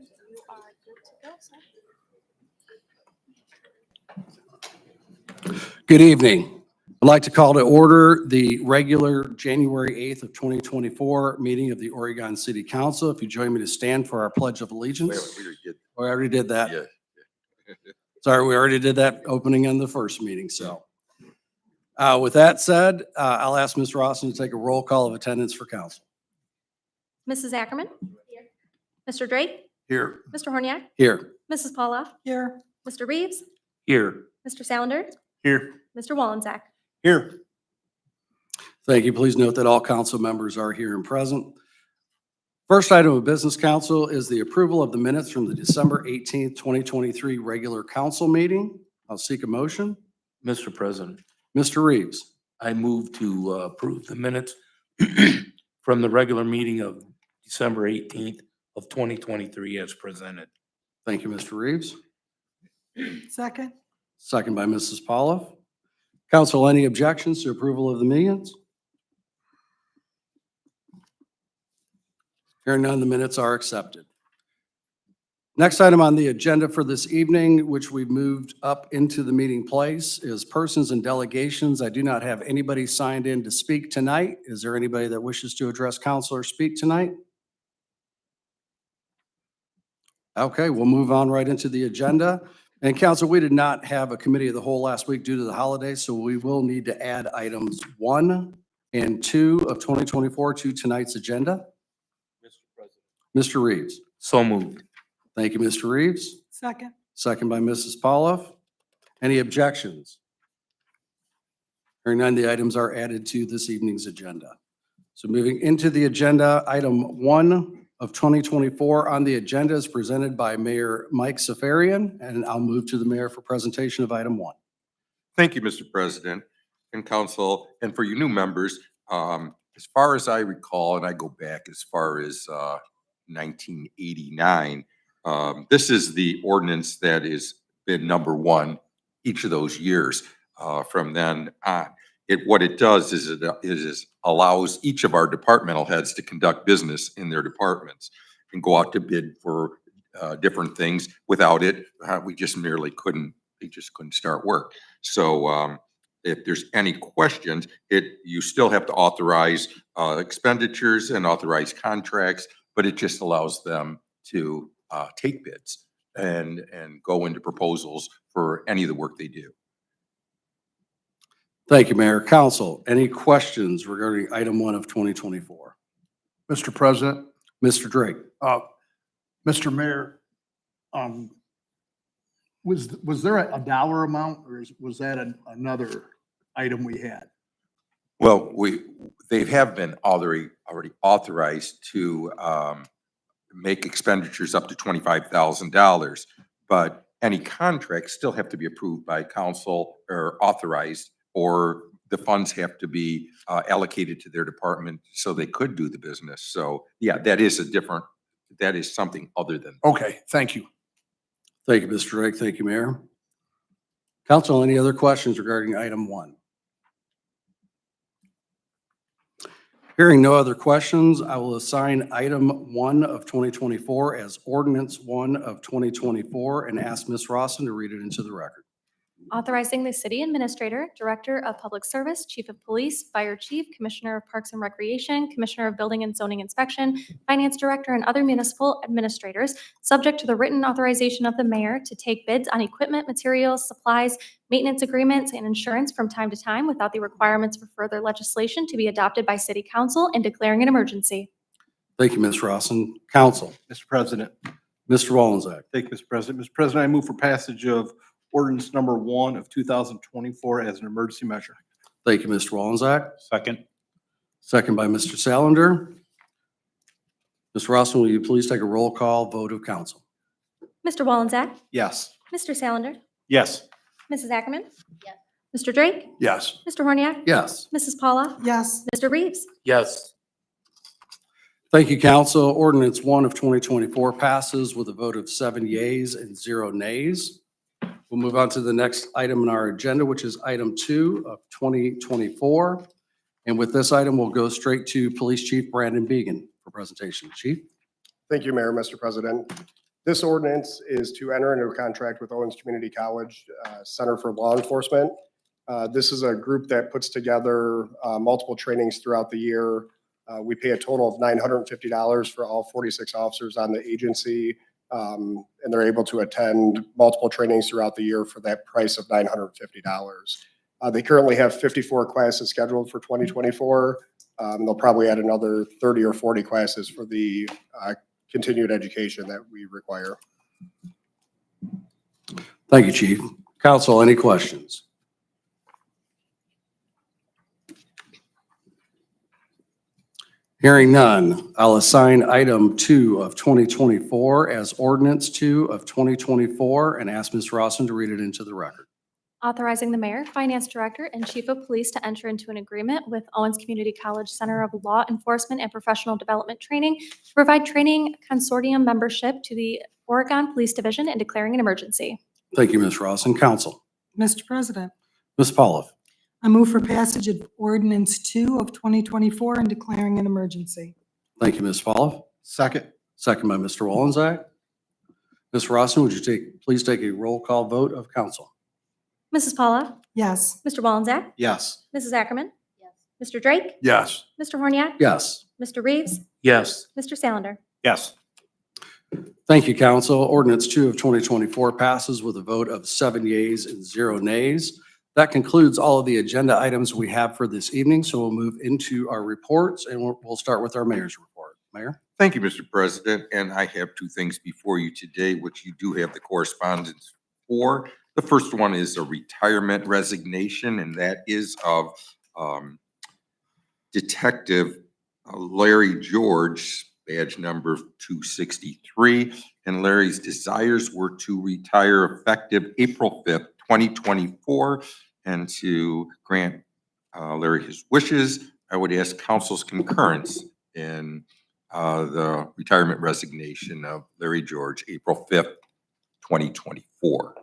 You are good to go, sir. Good evening. I'd like to call to order the regular January 8th of 2024 meeting of the Oregon City Council. If you join me to stand for our Pledge of Allegiance. We already did that. Yeah. Sorry, we already did that opening in the first meeting, so. With that said, I'll ask Ms. Rawson to take a roll call of attendance for council. Mrs. Ackerman? Here. Mr. Drake? Here. Mr. Horniak? Here. Mrs. Pauloff? Here. Mr. Reeves? Here. Mr. Salander? Here. Mr. Wallensack? Here. Thank you. Please note that all council members are here and present. First item of business, council, is the approval of the minutes from the December 18th, 2023 regular council meeting. I'll seek a motion. Mr. President, Mr. Reeves. I move to approve the minutes from the regular meeting of December 18th of 2023 as presented. Thank you, Mr. Reeves. Second. Second by Mrs. Pauloff. Council, any objections to approval of the minutes? Hearing none, the minutes are accepted. Next item on the agenda for this evening, which we've moved up into the meeting place, is persons and delegations. I do not have anybody signed in to speak tonight. Is there anybody that wishes to address council or speak tonight? Okay, we'll move on right into the agenda. And council, we did not have a committee of the whole last week due to the holidays, so we will need to add items 1 and 2 of 2024 to tonight's agenda. Mr. President. Mr. Reeves. So moved. Thank you, Mr. Reeves. Second. Second by Mrs. Pauloff. Any objections? Hearing none, the items are added to this evening's agenda. So moving into the agenda, item 1 of 2024 on the agenda is presented by Mayor Mike Safarian, and I'll move to the mayor for presentation of item 1. Thank you, Mr. President and council. And for you new members, as far as I recall, and I go back as far as 1989, this is the ordinance that has been number 1 each of those years from then on. What it does is it allows each of our departmental heads to conduct business in their departments and go out to bid for different things. Without it, we just merely couldn't start work. So if there's any questions, you still have to authorize expenditures and authorize contracts, but it just allows them to take bids and go into proposals for any of the work they do. Thank you, Mayor. Council, any questions regarding item 1 of 2024? Mr. President, Mr. Drake. Mr. Mayor, was there a dollar amount or was that another item we had? Well, they have been already authorized to make expenditures up to $25,000, but any contracts still have to be approved by council or authorized, or the funds have to be allocated to their department so they could do the business. So yeah, that is something other than. Okay, thank you. Thank you, Mr. Drake. Thank you, Mayor. Council, any other questions regarding item 1? Hearing no other questions, I will assign item 1 of 2024 as ordinance 1 of 2024 and ask Ms. Rawson to read it into the record. Authorizing the city administrator, director of public service, chief of police, fire chief, commissioner of parks and recreation, commissioner of building and zoning inspection, finance director, and other municipal administrators, subject to the written authorization of the mayor to take bids on equipment, materials, supplies, maintenance agreements, and insurance from time to time without the requirements for further legislation to be adopted by city council and declaring an emergency. Thank you, Ms. Rawson. Council, Mr. President, Mr. Wallensack. thank you, Mr. President. Mr. President, I move for passage of ordinance number 1 of 2024 as an emergency measure. Thank you, Mr. Wallensack. Second. Second by Mr. Salander. Ms. Rawson, will you please take a roll call vote of council? Mr. Wallensack? Yes. Mr. Salander? Yes. Mrs. Ackerman? Yes. Mr. Drake? Yes. Mr. Horniak? Yes. Mrs. Paula? Yes. Mr. Reeves? Yes. Thank you, council. Ordinance 1 of 2024 passes with a vote of 7 yeas and 0 nays. We'll move on to the next item in our agenda, which is item 2 of 2024. And with this item, we'll go straight to Police Chief Brandon Began for presentation. Chief? Thank you, Mayor, Mr. President. This ordinance is to enter into a contract with Owens Community College Center for Law Enforcement. This is a group that puts together multiple trainings throughout the year. We pay a total of $950 for all 46 officers on the agency, and they're able to attend multiple trainings throughout the year for that price of $950. They currently have 54 classes scheduled for 2024. They'll probably add another 30 or 40 classes for the continued education that we require. Thank you, Chief. Council, any questions? Hearing none, I'll assign item 2 of 2024 as ordinance 2 of 2024 and ask Ms. Rossen to read it into the record. Authorizing the mayor, finance director, and chief of police to enter into an agreement with Owens Community College Center of Law Enforcement and Professional Development Training to provide training consortium membership to the Oregon Police Division and declaring an emergency. Thank you, Ms. Rossen. Council, Mr. President, Ms. Pauloff. I move for passage of ordinance 2 of 2024 and declaring an emergency. Thank you, Ms. Pauloff. Second. Second by Mr. Wolanzak. Ms. Rossen, would you please take a roll call vote of council? Mrs. Paula? Yes. Mr. Wallensack? Yes. Mrs. Ackerman? Mr. Drake? Yes. Mr. Horniak? Yes. Mr. Reeves? Yes. Mr. Salander? Yes. Thank you, council. Ordinance 2 of 2024 passes with a vote of 7 yeas and 0 nays. That concludes all of the agenda items we have for this evening, so we'll move into our reports, and we'll start with our mayor's report. Mayor? Thank you, Mr. President, and I have two things before you today, which you do have the correspondence for. The first one is a retirement resignation, and that is of Detective Larry George, badge number 263. And Larry's desires were to retire effective April 5th, 2024. And to grant Larry his wishes, I would ask council's concurrence in the retirement resignation of Larry George, April 5th, 2024.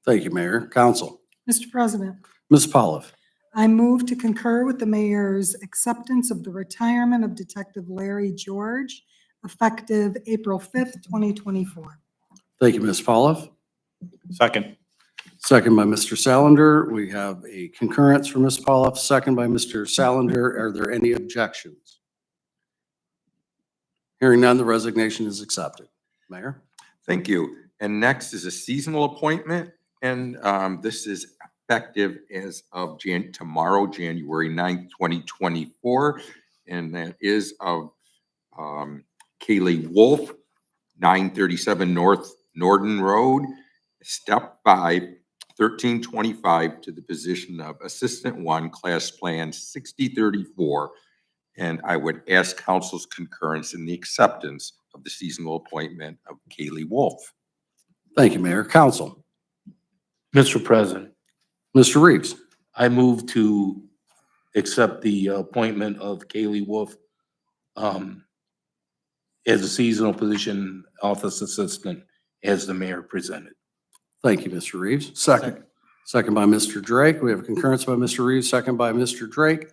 Thank you, Mayor. Council. Mr. President, Ms. Pauloff. I move to concur with the mayor's acceptance of the retirement of Detective Larry George effective April 5th, 2024. Thank you, Ms. Pauloff. Second. Second by Mr. Salander. We have a concurrence from Ms. Pauloff, second by Mr. Salander. Are there any objections? Hearing none, the resignation is accepted. Mayor? Thank you. And next is a seasonal appointment, and this is effective as of tomorrow, January 9th, 2024. And that is of Kaylee Wolf, 937 North Norden Road, Step 5, 1325, to the position of Assistant 1, Class Plan 6034. And I would ask council's concurrence in the acceptance of the seasonal appointment of Kaylee Wolf. Thank you, Mayor. Council. Mr. President, Mr. Reeves. I move to accept the appointment of Kaylee Wolf as a seasonal position office assistant as the mayor presented. Thank you, Mr. Reeves. Second. Second by Mr. Drake. We have a concurrence by Mr. Reeves, second by Mr. Drake.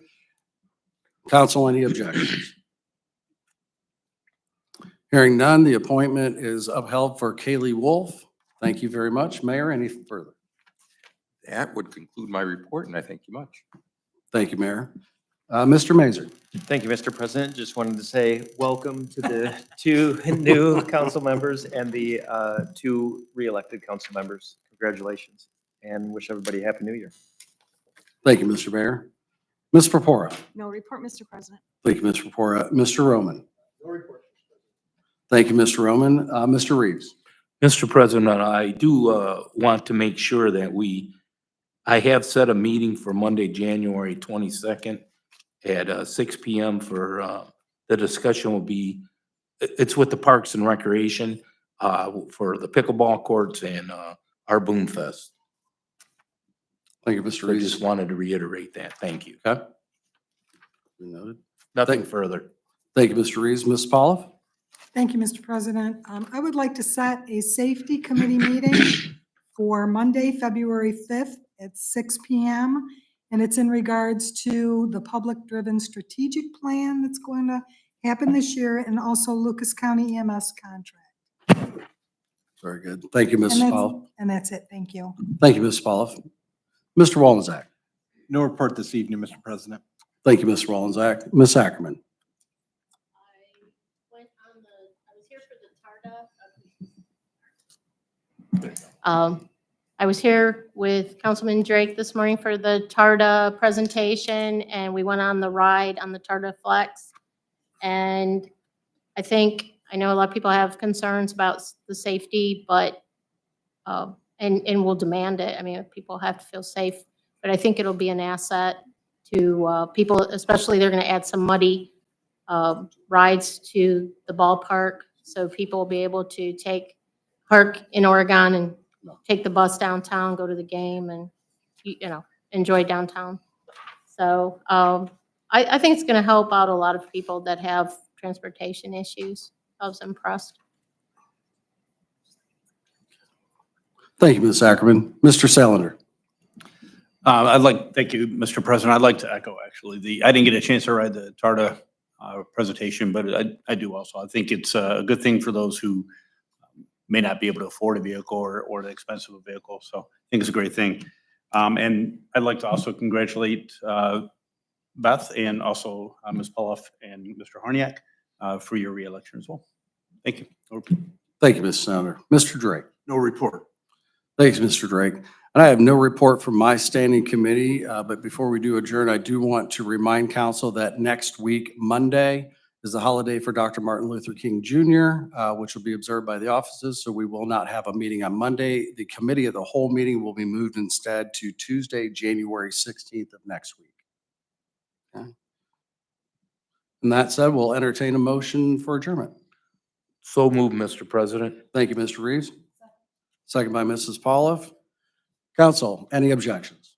Council, any objections? Hearing none, the appointment is upheld for Kaylee Wolf. Thank you very much. Mayor, any further? That would conclude my report, and I thank you much. Thank you, Mayor. Mr. Mazer. Thank you, Mr. President. Just wanted to say welcome to the 2 new council members and the 2 re-elected council members. Congratulations, and wish everybody a happy new year. Thank you, Mr. Mayor. Ms. Purpura. No report, Mr. President. Thank you, Ms. Purpura. Mr. Roman. No report. Thank you, Mr. Roman. Mr. Reeves. Mr. President, I do want to make sure that I have set a meeting for Monday, January 22nd at 6 p.m. for the discussion will be, it's with the Parks and Recreation for the pickleball courts and our Boom Fest. Thank you, Mr. So I Reeves. just wanted to reiterate that. Thank you. Okay. Noted. Nothing further. Thank you, Mr. Reeves. Ms. Pauloff. Thank you, Mr. President. I would like to set a safety committee meeting for Monday, February 5th at 6 p.m. And it's in regards to the public-driven strategic plan that's going to happen this year and also Lucas County EMS contract. Very good. Thank you, And Mrs. that's- Pollock. And that's it. Thank you. Thank you, Mrs. Pollock. Mr. Wallenczak. No report this evening, Mr. President. Thank you, Mr. Wallenczak. Ms. Ackerman. I was here for the TARDA. I was here with Councilman Drake this morning for the TARDA presentation, and we went on the ride on the TARDA Flex. And I know a lot of people have concerns about the safety, but, and will demand it. I mean, people have to feel safe, but I think it'll be an asset to people, especially they're going to add some muddy rides to the ballpark. So people will be able to park in Oregon and take the bus downtown, go to the game and, enjoy downtown. So I think it's going to help out a lot of people that have transportation issues. I was impressed. Thank you, Ms. Ackerman. Mr. Salander. Thank you, Mr. President. I'd like to echo, actually, I didn't get a chance to ride the TARDA presentation, but I do also. I think it's a good thing for those who may not be able to afford a vehicle or the expense of a vehicle. So I think it's a great thing. And I'd like to also congratulate Beth and also Ms. Poloff and Mr. Horniak for your reelection as well. Thank you. Thank you, Mr. Salander. Mr. Drake. No report. Thanks, Mr. Drake. And I have no report from my standing committee, but before we do adjourn, I do want to remind council that next week, Monday, is the holiday for Dr. Martin Luther King Jr., which will be observed by the offices, so we will not have a meeting on Monday. The committee of the whole meeting will be moved instead to Tuesday, January 16th of next week. Okay. And that said, we'll entertain a motion for adjournment. So moved, Mr. President. Thank you, Mr. Reeves. Second by Mrs. Polloff. Council, any objections?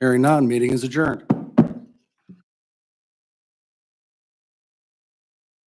Hearing none, meeting is adjourned.